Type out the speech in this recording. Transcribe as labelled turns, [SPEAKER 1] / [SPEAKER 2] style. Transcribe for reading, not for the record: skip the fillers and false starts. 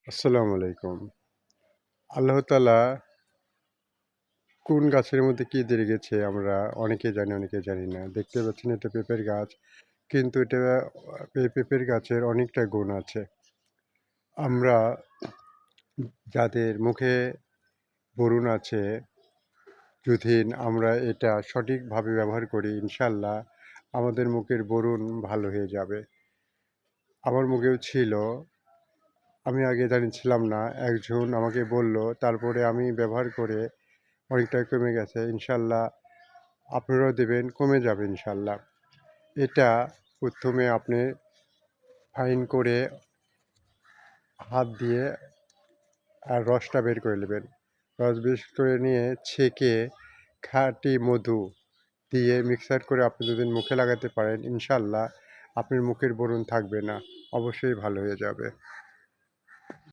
[SPEAKER 1] আসসালামু আলাইকুম। আল্লাহ তাআলা কোন গাছের মধ্যে কি দিয়ে রেখেছে আমরা অনেকে জানি, অনেকে জানি না। দেখতে পাচ্ছেন এটা পেঁপের গাছ। কিন্তু এটা পেঁপের গাছের অনেকটা গুণ আছে। আমরা যাদের মুখে ব্রণ আছে, যদি আমরা এটা সঠিকভাবে ব্যবহার করি ইনশাআল্লাহ আমাদের মুখের ব্রণ ভালো হয়ে যাবে। আমার মুখেও ছিল। আমি আগে জানছিলাম না। একজন আমাকে বলল, তারপরে আমি ব্যবহার করে অনেকটা কমে গেছে। ইনশাআল্লাহ আপনারাও দেবেন, কমে যাবে ইনশাআল্লাহ। এটা ১ম এ আপনি ফাইন করে হাত দিয়ে রসটা বের করে নেবেন। রস বের করে নিয়ে ছেঁকে খাঁটি মধু দিয়ে মিক্সার করে আপনি যদি মুখে লাগাতে পারেন ইনশাআল্লাহ আপনার মুখের ব্রণ থাকবে না। অবশ্যই ভালো হয়ে যাবে।